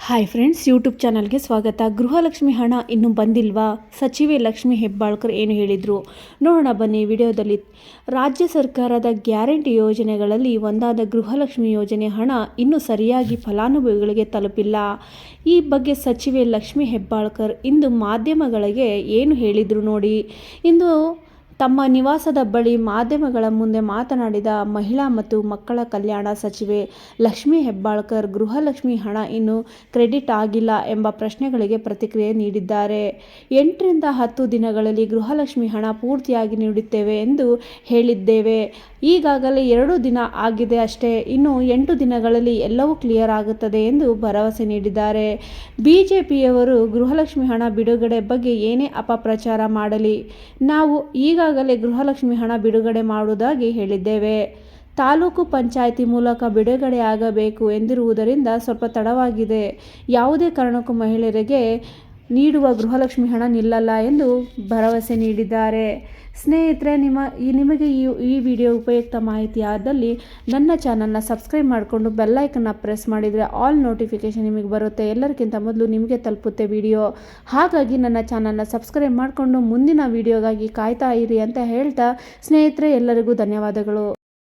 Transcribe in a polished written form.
Hi friends, YouTube ಚಾನಲ್ಗೆ ಸ್ವಾಗತ. ಗೃಹಲಕ್ಷ್ಮಿ ಹಣ ಇನ್ನೂ ಬಂದಿಲ್ವಾ? ಸಚಿವೆ ಲಕ್ಷ್ಮಿ ಹೆಬ್ಬಾಳ್ಕರ್ ಏನು ಹೇಳಿದರು ನೋಡೋಣ ಬನ್ನಿ ವಿಡಿಯೋದಲ್ಲಿ. ರಾಜ್ಯ ಸರ್ಕಾರದ ಗ್ಯಾರಂಟಿ ಯೋಜನೆಗಳಲ್ಲಿ ಒಂದಾದ ಗೃಹಲಕ್ಷ್ಮಿ ಯೋಜನೆ ಹಣ ಇನ್ನೂ ಸರಿಯಾಗಿ ಫಲಾನುಭವಿಗಳಿಗೆ ತಲುಪಿಲ್ಲ. ಈ ಬಗ್ಗೆ ಸಚಿವೆ ಲಕ್ಷ್ಮಿ ಹೆಬ್ಬಾಳ್ಕರ್ ಇಂದು ಮಾಧ್ಯಮಗಳಿಗೆ ಏನು ಹೇಳಿದರು ನೋಡಿ. ಇಂದು ತಮ್ಮ ನಿವಾಸದ ಬಳಿ ಮಾಧ್ಯಮಗಳ ಮುಂದೆ ಮಾತನಾಡಿದ ಮಹಿಳಾ ಮತ್ತು ಮಕ್ಕಳ ಕಲ್ಯಾಣ ಸಚಿವೆ ಲಕ್ಷ್ಮಿ ಹೆಬ್ಬಾಳ್ಕರ್, ಗೃಹಲಕ್ಷ್ಮಿ ಹಣ ಇನ್ನೂ ಕ್ರೆಡಿಟ್ ಆಗಿಲ್ಲ ಎಂಬ ಪ್ರಶ್ನೆಗಳಿಗೆ ಪ್ರತಿಕ್ರಿಯೆ ನೀಡಿದ್ದಾರೆ. 8ರಿಂದ 10 ದಿನಗಳಲ್ಲಿ ಗೃಹಲಕ್ಷ್ಮಿ ಹಣ ಪೂರ್ತಿಯಾಗಿ ನೀಡುತ್ತೇವೆ ಎಂದು ಹೇಳಿದ್ದೇವೆ. ಈಗಾಗಲೇ 2 ದಿನ ಆಗಿದೆ ಅಷ್ಟೇ. ಇನ್ನು 8 ದಿನಗಳಲ್ಲಿ ಎಲ್ಲವೂ ಕ್ಲಿಯರ್ ಆಗುತ್ತದೆ ಎಂದು ಭರವಸೆ ನೀಡಿದ್ದಾರೆ. ಬಿಜೆಪಿಯವರು ಗೃಹಲಕ್ಷ್ಮಿ ಹಣ ಬಿಡುಗಡೆ ಬಗ್ಗೆ ಏನೇ ಅಪಪ್ರಚಾರ ಮಾಡಲಿ, ನಾವು ಈಗಾಗಲೇ ಗೃಹಲಕ್ಷ್ಮಿ ಹಣ ಬಿಡುಗಡೆ ಮಾಡುವುದಾಗಿ ಹೇಳಿದ್ದೇವೆ. ತಾಲೂಕು ಪಂಚಾಯಿತಿ ಮೂಲಕ ಬಿಡುಗಡೆಯಾಗಬೇಕು ಎಂದಿರುವುದರಿಂದ ಸ್ವಲ್ಪ ತಡವಾಗಿದೆ. ಯಾವುದೇ ಕಾರಣಕ್ಕೂ ಮಹಿಳೆಯರಿಗೆ ನೀಡುವ ಗೃಹಲಕ್ಷ್ಮಿ ಹಣ ನಿಲ್ಲಲ್ಲ ಎಂದು ಭರವಸೆ ನೀಡಿದ್ದಾರೆ. ಸ್ನೇಹಿತರೆ, ನಿಮಗೆ ಈ ವಿಡಿಯೋ ಉಪಯುಕ್ತ ಮಾಹಿತಿ ಆದಲ್ಲಿ ನನ್ನ ಚಾನಲ್ನ ಸಬ್ಸ್ಕ್ರೈಬ್ ಮಾಡಿಕೊಂಡು ಬೆಲ್ಲೈಕನ್ನ ಪ್ರೆಸ್ ಮಾಡಿದರೆ ಆಲ್ ನೋಟಿಫಿಕೇಷನ್ ನಿಮಗೆ ಬರುತ್ತೆ. ಎಲ್ಲರಿಗಿಂತ ಮೊದಲು ನಿಮಗೆ ತಲುಪುತ್ತೆ ವಿಡಿಯೋ. ಹಾಗಾಗಿ ನನ್ನ ಚಾನಲ್ನ ಸಬ್ಸ್ಕ್ರೈಬ್ ಮಾಡಿಕೊಂಡು ಮುಂದಿನ ವಿಡಿಯೋಗಾಗಿ ಕಾಯ್ತಾ ಇರಿ ಅಂತ ಹೇಳ್ತಾ, ಸ್ನೇಹಿತರೆ ಎಲ್ಲರಿಗೂ ಧನ್ಯವಾದಗಳು.